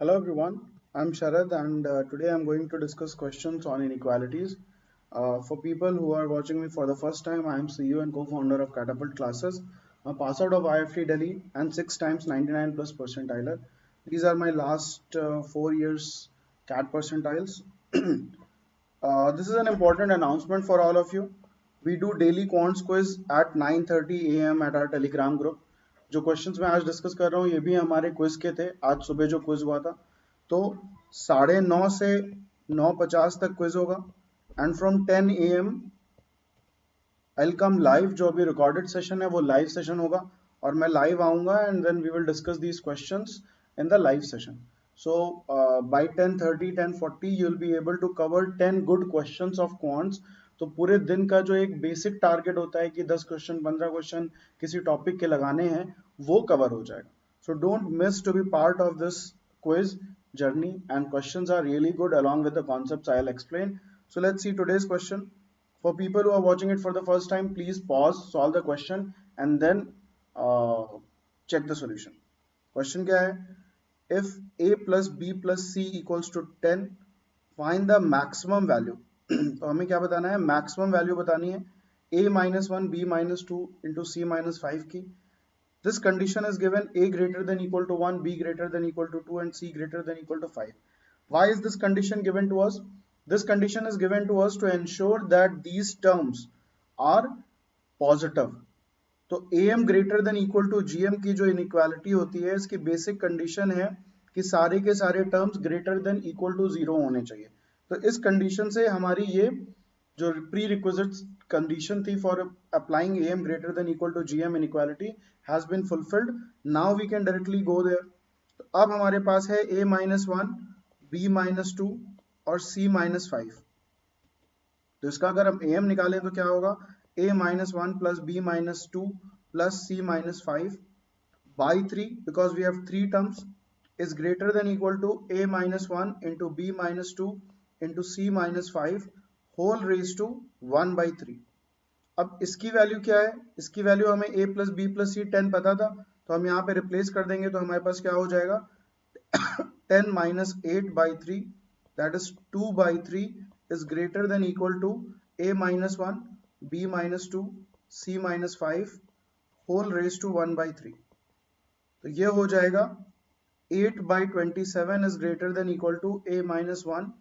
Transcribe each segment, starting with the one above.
Hello everyone, I'm Sharad and today I'm going to discuss questions on inequalities. For people who are watching me for the first time, I am CEO and co-founder of Catapult Classes. I'm pass out of IFT Delhi and 6 times 99 plus percentiler. These are my last 4 years CAT percentiles. This is an important announcement for all of you. We do daily quants quiz at 9:30 a.m. at our Telegram group. जो questions मैं आज discuss कर रहा हूँ ये भी हमारे quiz के थे। आज सुबह जो क्विज हुआ था तो 9:30 से 9:50 तक क्विज होगा and from 10 a.m. I come live. जो अभी रिकॉर्डेड सेशन है वो लाइव सेशन होगा और मैं लाइव आऊंगा and then we will discuss these questions in the live session. So by 10:30 10:40 you'll be able to cover 10 good questions of quants। तो पूरे दिन का जो एक बेसिक टारगेट होता है कि 10 क्वेश्चन 15 क्वेश्चन किसी टॉपिक के लगाने हैं वो कवर हो जाएगा। So don't miss to be part of this quiz journey and questions are really good along with the concepts I'll explain। So let's see today's question। For people who are watching it for the first time, please pause, solve the question and then uh, check the solution। Question क्या है? If a plus b plus c equals to 10, find the maximum value। तो हमें क्या बताना है? Maximum value बतानी है a minus 1 b minus 2 into c minus 5 की। This condition is given a greater than equal to 1, b greater than equal to 2 and c greater than equal to 5। Why is this condition given to us? This condition is given to us to ensure that these terms are positive। तो am greater than equal to gm की जो inequality होती है इसकी basic condition है कि सारे के सारे terms greater than equal to 0 होने चाहिए। तो इस condition से हमारी ये जो prerequisite condition थी for applying am greater than equal to gm inequality has been fulfilled। Now we can directly go there। तो अब हमारे पास है a minus 1 b minus 2 और c minus 5। तो इसका अगर हम am निकालें तो क्या होगा? a minus 1 plus b minus 2 plus c minus 5 by 3 because we have 3 terms is greater than equal to a minus 1 into b minus 2 into c minus 5 whole raised to 1 by 3। अब इसकी value क्या है? इसकी value हमें a plus b plus c 10 पता था तो हम यहाँ पे रिप्लेस कर देंगे तो हमारे पास क्या हो जाएगा? 10 minus 8 by 3 that is 2 by 3 is greater than equal to a minus 1 b minus 2 c minus 5 whole raised to 1 by 3। तो ये हो जाएगा 8 by 27 is greater than equal to a minus 1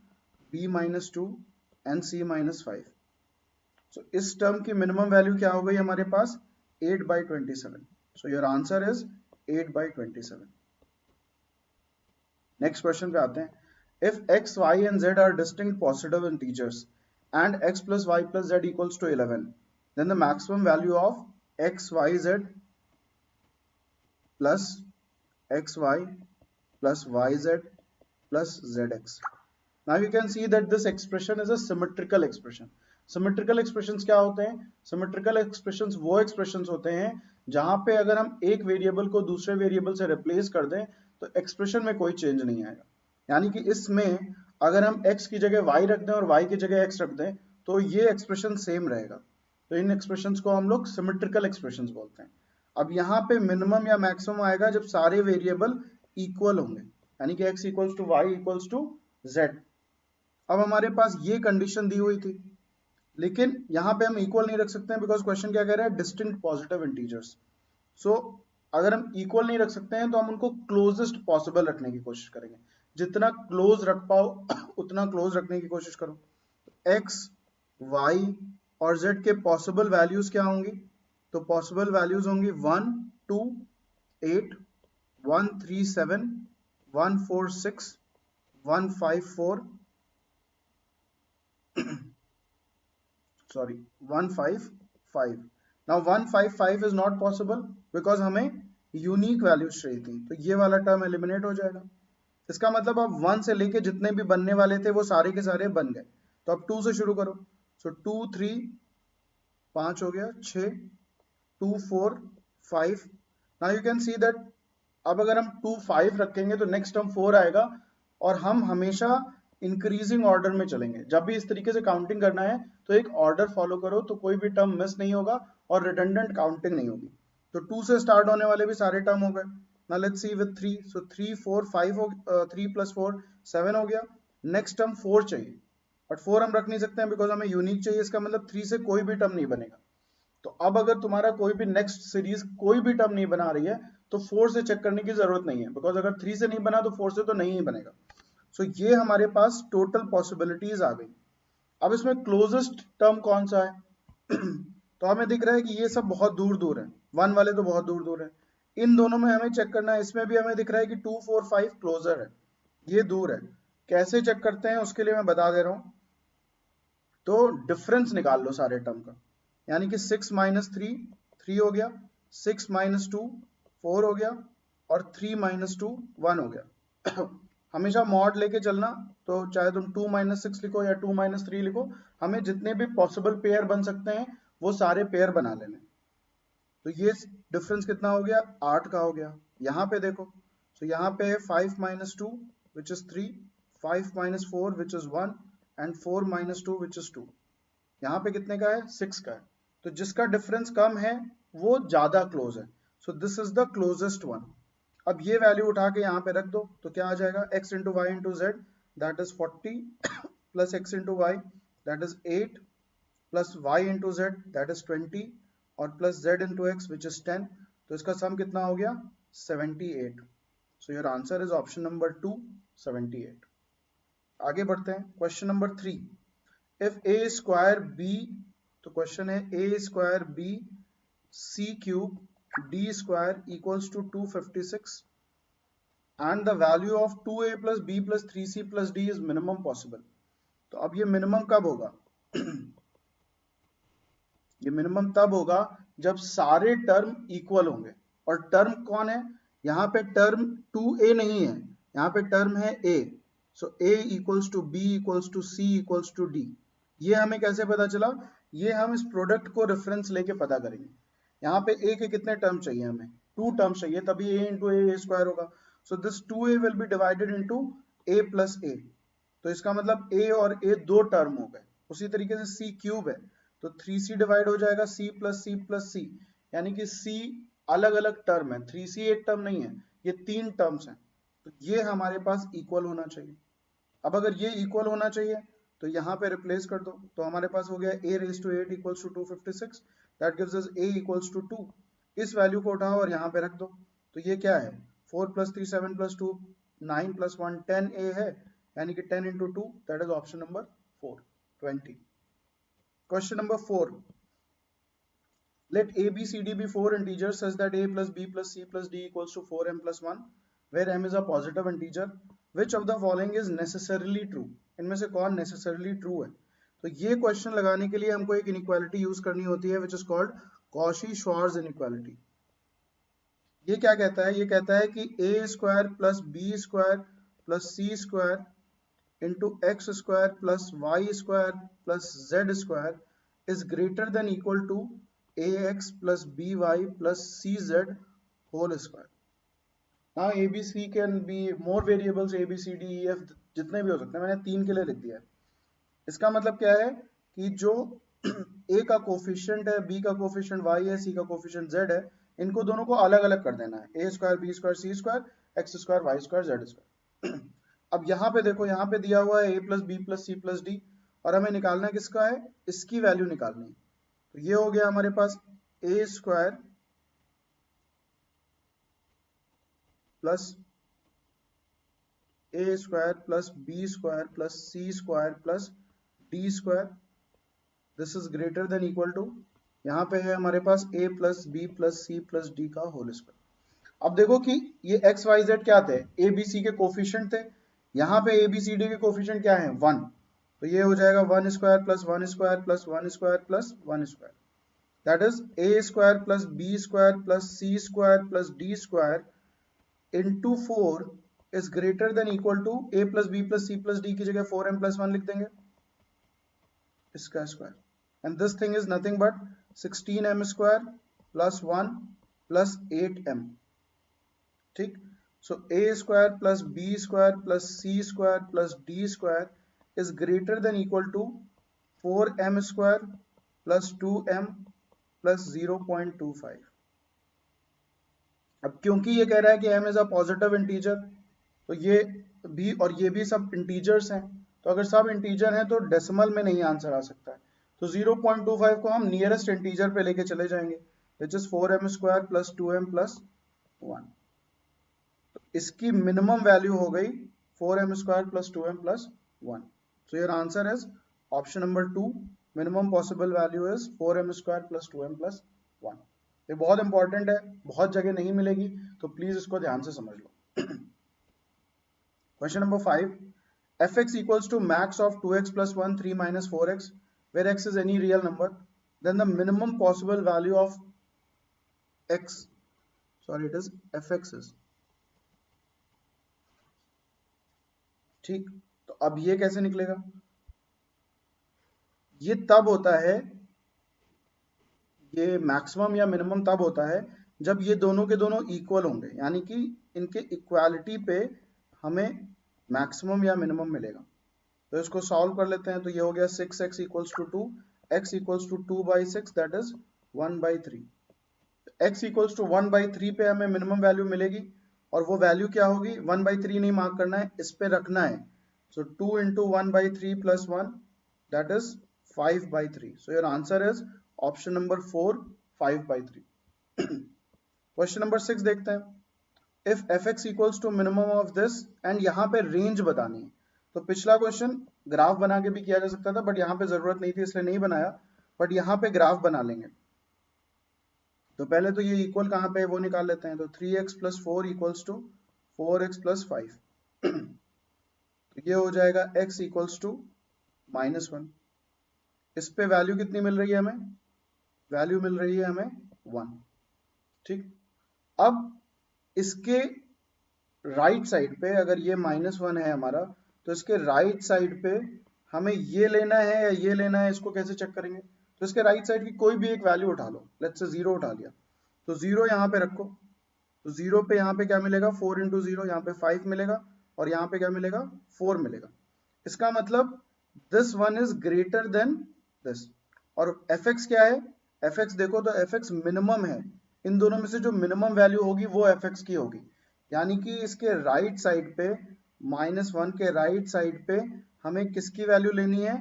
b minus 2 and c minus 5। so इस term की minimum value क्या हो गई हमारे पास? 8 by 27। so your answer is 8 by 27। Next question पे आते हैं। If x y and z are distinct positive integers and x plus y plus z equals to 11 then the maximum value of x y z plus x y plus y z plus zx। now you can see that this expression is a symmetrical expression। Symmetrical expressions क्या होते हैं? Symmetrical expressions वो expressions होते हैं जहां पे अगर हम एक वेरिएबल को दूसरे वेरिएबल से रिप्लेस कर दें तो एक्सप्रेशन में कोई चेंज नहीं आएगा। यानी कि इसमें अगर हम x की जगह y रख दें और y की जगह x रख दें तो ये एक्सप्रेशन सेम रहेगा। तो इन एक्सप्रेशंस को हम लोग सिमेट्रिकल एक्सप्रेशंस बोलते हैं। अब यहाँ पे मिनिमम या मैक्सिमम आएगा जब सारे वेरिएबल इक्वल होंगे यानी कि x equals to y equals to z. अब हमारे पास ये कंडीशन दी हुई थी लेकिन यहाँ पे हम इक्वल नहीं रख सकते हैं बिकॉज क्वेश्चन क्या कह रहा है? Distinct positive integers. सो अगर हम इक्वल नहीं रख सकते हैं तो हम उनको क्लोजेस्ट पॉसिबल रखने की कोशिश करेंगे। जितना क्लोज रख पाओ उतना क्लोज रखने की कोशिश करो। x y और z के पॉसिबल वैल्यूज क्या होंगी? तो पॉसिबल वैल्यूज होंगी 1 2 8 1 3 7 1 4 6 1 5 4 sorry 1 5 5। now 1 5 5 is not possible because हमें यूनिक वैल्यूज चाहिए थी तो ये वाला टर्म एलिमिनेट हो जाएगा। इसका मतलब अब 1 से लेके जितने भी बनने वाले थे वो सारे के सारे बन गए। तो अब 2 से शुरू करो। सो 2 3 5 हो गया 6 2 4 5। Now you can see that अब अगर हम 2 5 रखेंगे तो नेक्स्ट टर्म 4 आएगा और हम हमेशा इंक्रीजिंग ऑर्डर में चलेंगे। जब भी इस तरीके से काउंटिंग करना है तो एक ऑर्डर फॉलो करो तो कोई भी टर्म मिस नहीं होगा और रिडंडेंट काउंटिंग नहीं होगी। तो 2 से स्टार्ट होने वाले भी सारे टर्म हो गए। Now let's see with 3. So 3 4 5 हो 3 plus 4 7 हो गया. नेक्स्ट टर्म 4 चाहिए, बट 4 हम रख नहीं सकते हैं बिकॉज हमें यूनिक चाहिए. इसका मतलब 3 से कोई भी टर्म नहीं बनेगा. तो अब अगर तुम्हारा कोई भी नेक्स्ट सीरीज कोई भी टर्म नहीं बना रही है तो 4 से चेक करने की जरूरत नहीं है, बिकॉज अगर 3 से नहीं बना तो 4 से तो नहीं ही बनेगा. सो ये हमारे पास टोटल पॉसिबिलिटीज आ गई. अब इसमें क्लोजेस्ट टर्म कौन सा है? तो हमें दिख रहा है कि ये सब बहुत दूर दूर है, 1 वाले तो बहुत दूर दूर है. इन दोनों में हमें चेक करना है. इसमें भी हमें दिख रहा है कि 2 4 5 क्लोजर है, ये दूर है. कैसे चेक करते हैं उसके लिए मैं बता दे रहा हूं. तो डिफरेंस निकाल लो सारे टर्म का, यानी कि 6 माइनस 3 3 हो गया, 6 माइनस 2 4 हो गया, और 3 माइनस 2 1 हो गया. हमेशा मॉड लेके चलना, तो चाहे तुम 2 माइनस 6 लिखो या 2 माइनस 3 लिखो, हमें जितने भी पॉसिबल पेयर बन सकते हैं वो सारे पेयर बना लेने. तो ये डिफरेंस कितना हो गया? 8 का हो गया. यहाँ पे देखो, तो यहाँ पे 5 minus 2 which is 3, 5 minus 4 which is 1, and 4 minus 2 which is 2. यहाँ पे कितने का है? 6 का है. तो जिसका डिफरेंस कम है वो ज्यादा क्लोज है. So this is the closest one. अब ये वैल्यू उठा के यहाँ पे रख दो, तो क्या आ जाएगा? x into y into z that is 40 plus x into y that is 8 plus y into z that is 20 और plus z into x which is 10. तो इसका सम कितना हो गया? 78. So your answer is option number 2, 78. आगे बढ़ते हैं. Question number 3. If a square b, तो क्वेश्चन है a square b c cube d square equals to 256 and the value of 2a plus b plus 3c plus d is minimum possible. तो अब ये minimum कब होगा? ये minimum तब होगा जब सारे टर्म इक्वल होंगे. और टर्म कौन है? यहाँ पे टर्म 2a नहीं है, यहाँ पे टर्म है a. So a equals to b equals to c equals to d. ये हमें कैसे पता चला? ये हम इस प्रोडक्ट को रेफरेंस लेके पता करेंगे. यहाँ पे a के कितने टर्म चाहिए? हमें 2 टर्म चाहिए, तभी a इंटू a स्क्वायर होगा. So this 2a will be divided into a plus a. तो इसका मतलब a और a दो टर्म हो गए. उसी तरीके से c क्यूब है, तो 3c डिवाइड हो जाएगा c प्लस c, यानी कि c अलग अलग टर्म है, 3c एक टर्म नहीं है, ये 3 टर्म्स हैं. तो ये हमारे पास इक्वल होना चाहिए. अब अगर ये इक्वल होना चाहिए तो यहाँ पे रिप्लेस कर दो, तो हमारे पास हो गया a raise to 8 equals to 256. That gives us a equals to 2. इस वैल्यू को उठाओ और यहाँ पे रख दो. तो ये क्या है? 4 प्लस 3 7 प्लस 2 9 प्लस 1 10a है, यानी कि 10 into 2 that is option number 4, 20. Question number 4. Let a, b, c, d be four integers such that a plus b plus c plus d equals to 4m plus 1, where m is a positive integer. Which of the following is necessarily true? इनमें से कौन necessarily true है? तो ये question लगाने के लिए हमको एक इनइक्वालिटी यूज करनी होती है, which is called Cauchy-Schwarz inequality. ये क्या कहता है? ये कहता है कि a square plus b square plus c square into x square plus y square plus z square is greater than equal to ax plus by plus cz whole square. Now abc can be more variables, a b c d e f जितने भी हो सकते हैं, मैंने 3 के लिए लिख दिया है. इसका मतलब क्या है कि जो a का कोफिशिएंट है, b का कोफिशिएंट y है, c का कोफिशिएंट z है, इनको दोनों को अलग अलग कर देना है. a square b square c square x square y square z square. अब यहाँ पे देखो, यहाँ पे दिया हुआ है a plus b plus c plus d, और हमें निकालना किसका है? इसकी वैल्यू निकालनी है. तो ये हो गया हमारे पास a square plus b square plus c square plus d square. This is greater than equal to, यहाँ पे है हमारे पास a plus b plus c plus d का होल स्क्वायर. अब देखो कि ये एक्स वाई जेड क्या थे? ए बी सी के कोफिशिएंट थे. यहाँ पे ए बी सी डी के कोफिशिएंट क्या है? 1. तो ये हो जाएगा 1 square plus 1 square plus 1 square plus 1 square. That is a square plus b square plus c square plus d square into 4 is greater than equal to a plus b plus c plus d की जगह 4m plus 1 लिख देंगे, इसका square. And this thing is nothing but 16m square plus 1 plus 8m. ठीक. So a square plus b square plus c square plus d square is greater than equal to 4m square plus 2m plus 0.25. अब क्योंकि ये कह रहा है कि m is a positive integer, तो ये भी और ये भी सब इंटीजर्स हैं, तो अगर सब इंटीजर हैं तो डेसिमल में नहीं आंसर आ सकता है। तो 0.25 को हम नियरेस्ट इंटीजर पे लेके चले जाएंगे, which is 4m² plus 2m plus 1। तो इसकी मिनिमम वैल्यू हो गई 4m² plus 2m plus 1। So your answer is option number 2, minimum possible value is 4m² plus 2m plus 1। ये बहुत इंपॉर्टेंट है, बहुत जगह नहीं मिलेगी, तो प्लीज इसको ध्यान से समझ लो। Question number 5. Fx equals to max of 2x plus 1, 3 minus 4x, where x is any real number. Then the minimum possible value of x, sorry, it is fx is. ठीक, तो अब ये कैसे निकलेगा? ये तब होता है, ये मैक्सिमम या मिनिमम तब होता है जब ये दोनों के दोनों इक्वल होंगे, यानी कि इनके इक्वालिटी पे हमें मैक्सिमम या मिनिमम मिलेगा। तो इसको सॉल्व कर लेते हैं। तो ये हो गया 6x equals to 2, x equals to 2/6, that is 1/3। x equals to 1/3 पे हमें मिनिमम वैल्यू मिलेगी, और वो वैल्यू क्या होगी? 1/3 नहीं मार्क करना है, इस पे रखना है। So 2 into 1/3 plus 1, that is 5/3। So your answer is option number 4, 5/3। Question number 6 देखते हैं। If fx equals to minimum of this, and यहाँ पे रेंज बतानी है। तो पिछला क्वेश्चन ग्राफ बना के भी किया जा सकता था, बट यहाँ पे जरूरत नहीं थी इसलिए नहीं बनाया, बट यहाँ पे ग्राफ बना लेंगे। तो पहले तो ये इक्वल कहाँ पे है वो निकाल लेते हैं। तो 3x plus 4 equals to 4x plus 5। तो ये हो जाएगा x इक्वल्स टू -1। इस पे वैल्यू कितनी मिल रही है हमें? वैल्यू मिल रही है हमें 1। ठीक, अब इसके राइट साइड पे अगर ये -1 है हमारा, तो इसके राइट साइड पे हमें ये लेना है या ये लेना है, इसको कैसे चेक करेंगे? तो इसके राइट साइड की कोई भी एक वैल्यू उठा लो, लेट्स से 0 उठा लिया, तो 0 यहाँ पे रखो। तो 0 पे यहाँ पे क्या मिलेगा? 4 into 0, यहाँ पे 5 मिलेगा, और यहाँ पे क्या मिलेगा? 4 मिलेगा। इसका मतलब this one is greater then this. और fx क्या है? fx देखो तो fx मिनिमम है, इन दोनों में से जो मिनिमम वैल्यू होगी वो fx की होगी, यानी कि इसके राइट साइड पे, -1 के राइट साइड पे हमें किसकी वैल्यू लेनी है?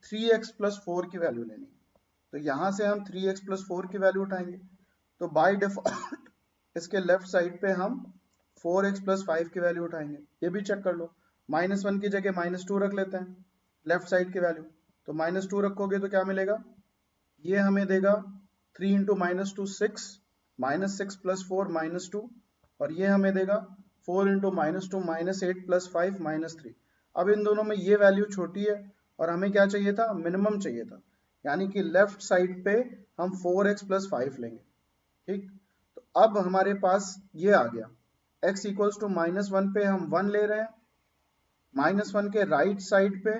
3x प्लस 4 की वैल्यू लेनी है। तो यहां से हम 3x प्लस 4 की वैल्यू उठाएंगे। तो बाय डिफॉल्ट इसके लेफ्ट साइड पे हम 4x प्लस 5 की वैल्यू उठाएंगे। ये भी चेक कर लो, -1 की जगह -2 रख लेते हैं लेफ्ट साइड की वैल्यू। तो -2 रखोगे तो क्या मिलेगा? ये हमें देगा 3 इंटू -2 6, -6 प्लस 4 -2, और ये हमें देगा 4 इंटू -2 -8 प्लस 5 -3। अब इन दोनों में ये वैल्यू छोटी है, और हमें क्या चाहिए था? मिनिमम चाहिए था, यानी कि लेफ्ट साइड पे हम 4x प्लस 5 लेंगे। ठीक, तो अब हमारे पास ये आ गया, x इक्वल्स टू -1 पे हम 1 ले रहे हैं, -1 के राइट साइड पे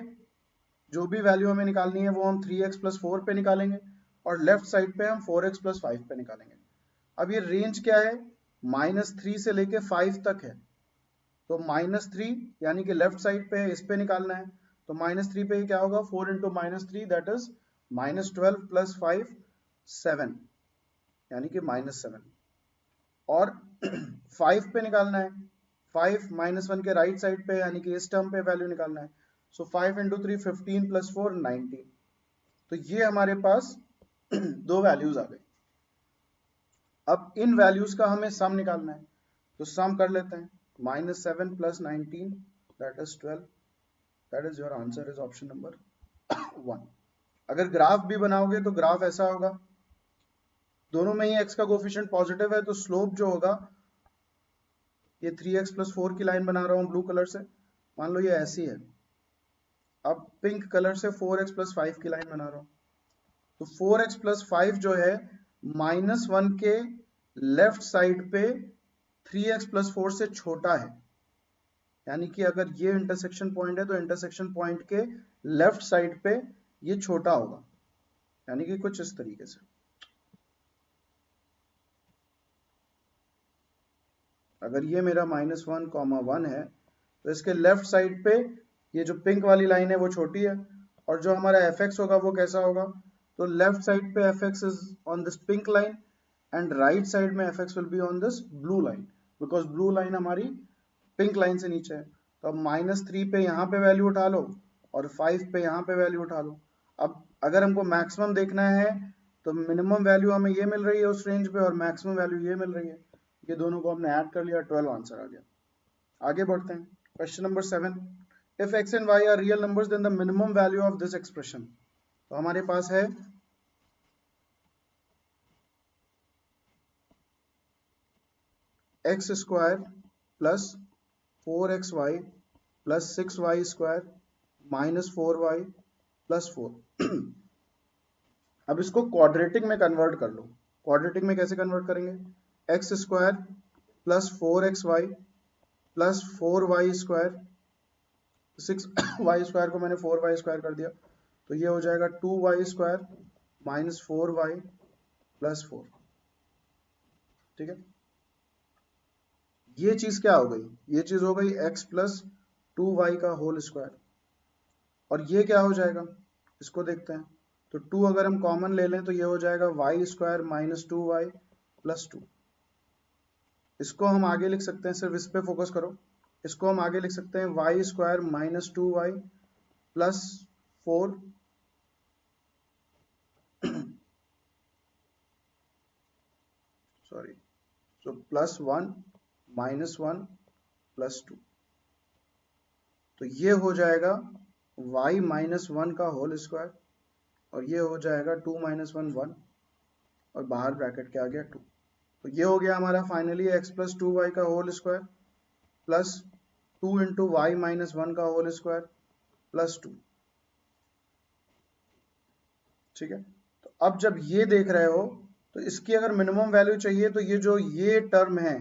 जो भी वैल्यू हमें निकालनी है वो हम 3x प्लस 4 पे निकालेंगे, और लेफ्ट साइड पे हम 4x प्लस 5 पे निकालेंगे। अब ये रेंज क्या है? -3 से लेके 5 तक है। तो -3 यानी कि लेफ्ट साइड पे है, इस पे निकालना है। तो -3 पे क्या होगा? 4 इंटू -3, दैट इज -12 प्लस 5 7, यानी कि -7। और 5 पे निकालना है, 5 -1 के राइट साइड पे, यानी कि इस टर्म पे वैल्यू निकालना है। सो 5 इंटू 3 15 प्लस 4 19। तो ये हमारे पास दो वैल्यूज आ गई। अब इन वैल्यूज का हमें सम निकालना है, तो सम कर लेते हैं। -7 plus 19, that is 12। That is your answer is option number 1। अगर ग्राफ भी बनाओगे तो ग्राफ ऐसा होगा, दोनों में ही x का कोफिशिएंट पॉजिटिव है, तो स्लोप जो होगा, ये 3x प्लस 4 की लाइन बना रहा हूँ ब्लू कलर से, मान लो ये ऐसी है। अब पिंक कलर से 4x प्लस 5 की लाइन बना रहा हूँ। तो 4x प्लस 5 जो है -1 के लेफ्ट साइड पे 3x प्लस 4 से छोटा है, यानी कि अगर ये इंटरसेक्शन पॉइंट है तो इंटरसेक्शन पॉइंट के लेफ्ट साइड पे ये छोटा होगा, यानी कि कुछ इस तरीके से। अगर ये मेरा -1, 1 है, तो इसके लेफ्ट साइड पे ये जो पिंक वाली लाइन है वो छोटी है, और जो हमारा fx होगा वो कैसा होगा? तो लेफ्ट साइड पे fx is on this pink line, and right side में F X will be on this blue line, because blue line हमारी पिंक लाइन से नीचे है। तो अब -3 पे यहाँ पे वैल्यू उठा लो और 5 पे यहाँ पे वैल्यू उठा लो। अब अगर हमको मैक्सिमम देखना है तो मिनिमम वैल्यू हमें ये मिल रही है उस रेंज पे और मैक्सिमम वैल्यू ये मिल रही है, ये दोनों को हमने ऐड कर लिया, 12 आंसर आ गया। आगे बढ़ते हैं, question number 7, if x and y are real numbers then the minimum value of this expression. तो हमारे पास है x square plus 4xy plus 6y square minus 4y plus 4। अब इसको क्वाड्रेटिक में कन्वर्ट कर लो। क्वाड्रेटिक में कैसे कन्वर्ट करेंगे, x square plus 4xy plus 4y square, 6y square को मैंने 4y स्क्वायर कर दिया, तो ये हो जाएगा 2y square minus 4y plus 4। ठीक है, ये चीज क्या हो गई, ये चीज हो गई x प्लस 2y का होल स्क्वायर। और ये क्या हो जाएगा, इसको देखते हैं। तो 2 अगर हम कॉमन ले लें तो ये हो जाएगा y square minus 2y plus 2। इसको हम आगे लिख सकते हैं, सिर्फ इस पे फोकस करो। इसको हम आगे लिख सकते हैं y square minus 2y plus 4 sorry, so plus 1 minus 1 plus 2। तो ये हो जाएगा y माइनस 1 का होल स्क्वायर और ये हो जाएगा 2 माइनस 1 1 और बाहर ब्रैकेट के आ गया 2। तो ये हो गया हमारा फाइनली x प्लस 2y का whole square plus 2 into y minus 1 का होल स्क्वायर प्लस 2। ठीक है, तो अब जब ये देख रहे हो तो इसकी अगर मिनिमम वैल्यू चाहिए तो ये जो ये टर्म है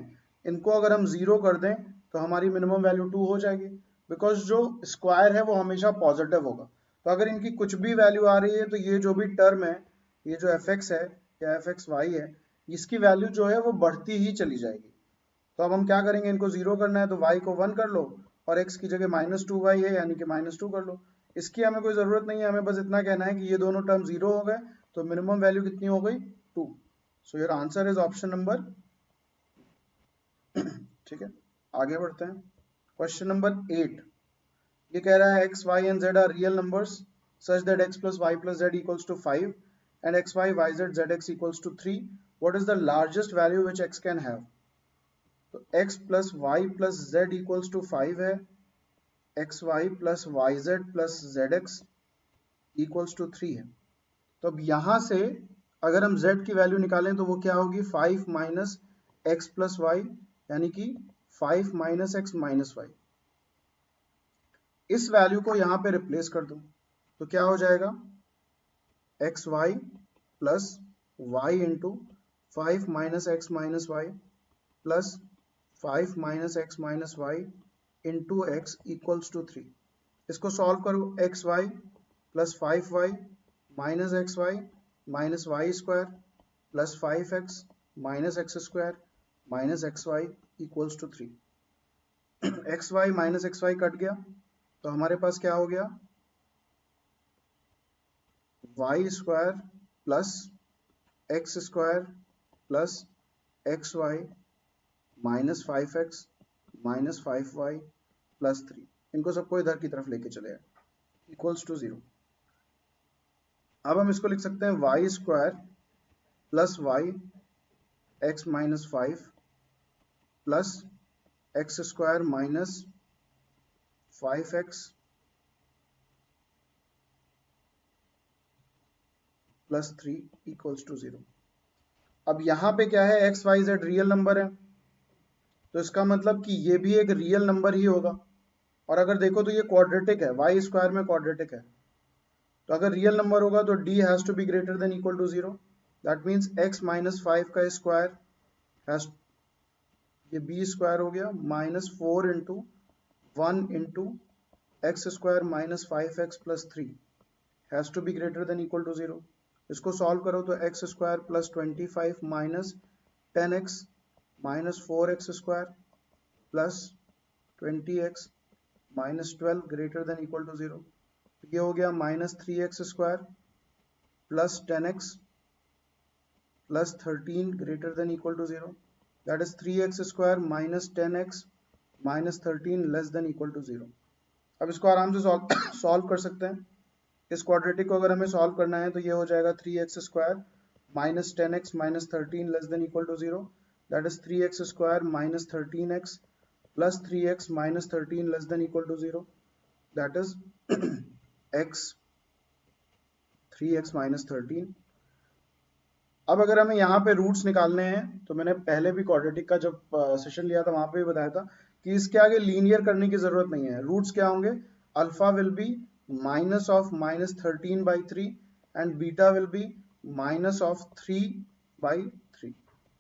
इनको अगर हम जीरो कर दें तो हमारी मिनिमम वैल्यू 2 हो जाएगी, बिकॉज जो स्क्वायर है वो हमेशा पॉजिटिव होगा। तो अगर इनकी कुछ भी वैल्यू आ रही है तो ये जो भी टर्म है, ये जो एफ एक्स है या एफ एक्स वाई है, इसकी वैल्यू जो है वो बढ़ती ही चली जाएगी। तो अब हम क्या करेंगे, इनको जीरो करना है तो y को 1 कर लो और x की जगह -2y है यानी कि -2 कर लो। इसकी हमें कोई जरूरत नहीं है, हमें बस इतना कहना है कि ये दोनों टर्म जीरो हो गए तो मिनिमम वैल्यू कितनी हो गई, 2। सो your answer is option number. ठीक है, आगे बढ़ते हैं, क्वेश्चन नंबर 8। ये कह रहा है x y and z are real numbers such that x plus y plus z equals to 5 and x y y z z x equals to 3. What is the largest value which x can have? तो x plus y plus z equals to 5 है, x y plus y z plus z x equals to 3 है। तो अब यहाँ से अगर हम z की वैल्यू निकालें तो वो क्या होगी, 5 माइनस एक्स प्लस वाई यानी कि 5 माइनस एक्स माइनस वाई। इस वैल्यू को यहाँ पे रिप्लेस कर दो तो क्या हो जाएगा, x y plus y into 5 minus x minus y plus 5 minus x minus y into x equals to 3। इसको सॉल्व करो, x y plus 5y minus x y minus y square plus 5x minus x square minus x y equals to 3। X y minus x y cut गया तो हमारे पास क्या हो गया, y square plus x square plus x y minus 5x minus 5y plus 3। इनको सबको इधर की तरफ लेके चले इक्वल्स टू 0। अब हम इसको लिख सकते हैं y square plus y x minus 5 plus x square minus 5x plus 3 equals to 0। अब यहाँ पे क्या है, x y z real number है तो इसका मतलब कि ये भी एक रियल नंबर ही होगा। और अगर देखो तो ये क्वाड्रेटिक है, वाई स्क्वायर में क्वाड्रेटिक है, तो अगर रियल नंबर होगा तो d has to be greater than equal to 0। That means x minus 5 का स्क्वायर हैज, ये b स्क्वायर हो गया minus 4 into 1 into x square minus 5x plus 3 has to be greater than equal to 0। इसको solve करो तो x square plus 25 minus 10x minus 4x square plus 20x minus 12 greater than equal to 0। ये हो गया minus 3x square plus 10x plus 13 greater than equal to 0, that is 3x square minus 10x minus 13 less than equal to 0. अब इसको आराम से solve कर सकते हैं. इस क्वाड्रेटिक को अगर हमें सॉल्व करना है तो ये हो जाएगा 3x square minus 10x minus 13 less than equal to 0, that is 3x square minus 13x plus 3x minus 13 less than equal to 0, that is x 3x minus 13. अब अगर हमें यहाँ पे रूट्स निकालने हैं तो मैंने पहले भी क्वाड्रेटिक का जब सेशन लिया था वहां पे भी बताया था कि इसके आगे लीनियर करने की जरूरत नहीं है. रूट्स क्या होंगे? Alpha will be minus of minus 13/3 and beta will be minus of 3/3.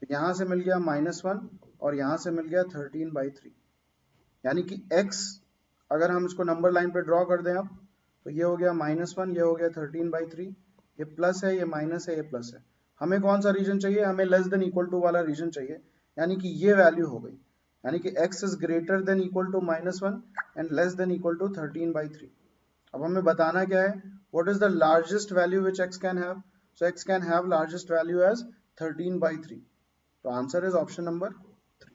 तो यहाँ से मिल गया -1 और यहाँ से मिल गया 13/3, यानी कि x अगर हम इसको नंबर लाइन पे ड्रॉ कर दें अब तो ये हो गया -1, ये हो गया 13/3, ये प्लस है, ये माइनस है, ये प्लस है. हमें कौन सा रीजन चाहिए? हमें लेस देन इक्वल टू वाला रीजन चाहिए, यानी कि ये वैल्यू हो गई, यानी कि x is greater than equal to -1 and less than equal to 13/3. अब हमें बताना क्या है? What is the largest value which x can have? So x can have largest value as 13/3. तो आंसर इज ऑप्शन नंबर 3.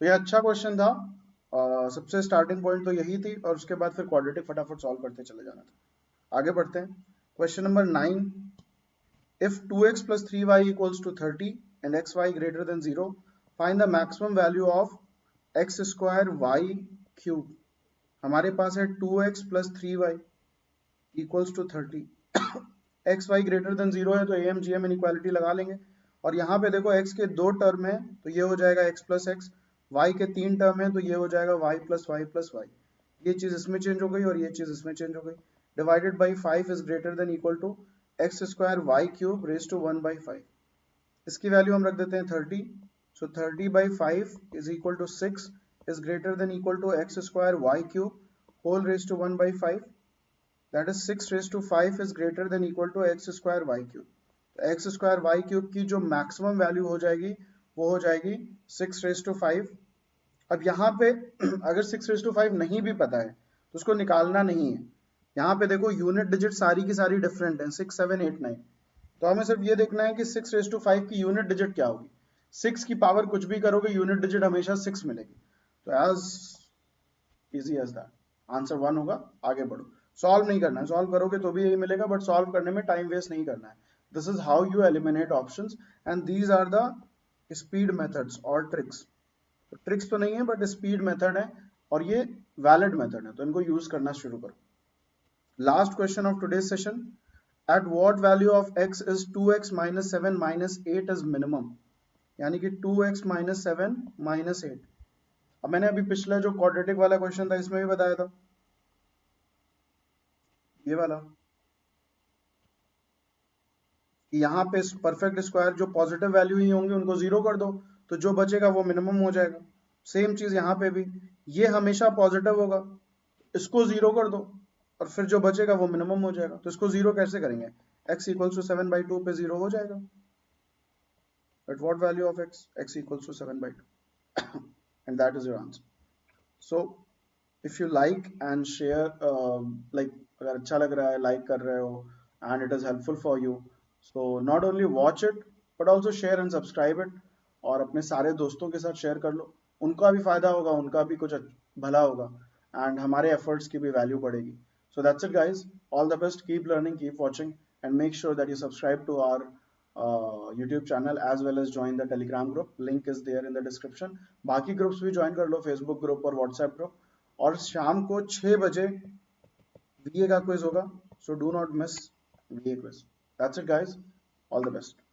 तो ये अच्छा question था. सबसे स्टार्टिंग पॉइंट तो यही थी और उसके बाद फिर क्वाड्रेटिक फटाफट सॉल्व करते चले जाना था. आगे बढ़ते हैं. Question number 9. If 2x plus 3y equals to 30 and xy greater than 0, find the maximum value of x square y cube. हमारे पास है 2x plus 3y equals to 30. xy greater than 0 है तो AMGM inequality लगा लेंगे. और यहाँ पे देखो x के 2 टर्म है तो ये हो जाएगा x plus x, y के 3 टर्म है तो ये हो जाएगा y plus y plus y. ये चीज इसमें चेंज हो गई और ये चीज इसमें चेंज हो गई. Divided by 5 is greater than equal to x square y cube raise to 1/5. इसकी वैल्यू हम रख देते हैं 30. So 30/5 is equal to 6 is greater than equal to x square y cube whole raise to 1/5, that is 6 raise to 5 is greater than equal to x square y cube. तो x square y cube की जो maximum value हो जाएगी वो हो जाएगी 6 raise to 5. अब यहाँ पे अगर 6 रेज टू 5 नहीं भी पता है तो उसको निकालना नहीं है. यहाँ पे देखो यूनिट डिजिट सारी की सारी डिफरेंट है, 6, 7, 8, 9. तो हमें सिर्फ ये देखना है कि 6 रेज टू 5 की यूनिट डिजिट क्या होगी. 6 की पावर कुछ भी करोगे यूनिट डिजिट हमेशा 6 मिलेगी. तो as easy as that answer 1 होगा. आगे बढ़ो. सॉल्व नहीं करना है, सॉल्व करोगे तो भी यही मिलेगा बट सॉल्व करने में टाइम वेस्ट नहीं करना है. This is how you eliminate options and these are the speed methods और ट्रिक्स. ट्रिक्स तो नहीं है बट स्पीड मेथड है और ये वैलिड मेथड है, तो इनको यूज करना शुरू करो. Last question of today's session. At what value of x is 2x minus 7 minus 8 is minimum? यानी कि 2x minus 7 minus 8. अब मैंने अभी पिछला जो क्वाड्रेटिक वाला क्वेश्चन था इसमें भी बताया था, ये वाला, कि यहाँ पे परफेक्ट स्क्वायर जो पॉजिटिव वैल्यू ही होंगे उनको जीरो कर दो तो जो बचेगा वो मिनिमम हो जाएगा. सेम चीज यहाँ पे भी, ये हमेशा पॉजिटिव होगा, इसको जीरो कर दो और फिर जो बचेगा वो मिनिमम हो जाएगा. तो इसको जीरो कैसे करेंगे? x इक्वल्स टू 7/2 पे जीरो हो जाएगा. At what value of x equals to 7/2 and that is your answer. So if you like and share, like अगर अच्छा लग रहा है, like कर रहे हो and it is helpful for you, so not only watch it but also share and subscribe it. और अपने सारे दोस्तों के साथ शेयर कर लो, उनका भी फायदा होगा, उनका भी कुछ भला होगा and हमारे efforts की भी वैल्यू बढ़ेगी. So that's it guys, all the best, keep learning, keep watching and make sure that you subscribe to our YouTube channel as well as join the Telegram group, link is there in the description. बाकी groups भी join कर लो, Facebook group और WhatsApp group. और शाम को 6 बजे VA का quiz होगा, so do not miss VA quiz. That's it guys, all the best.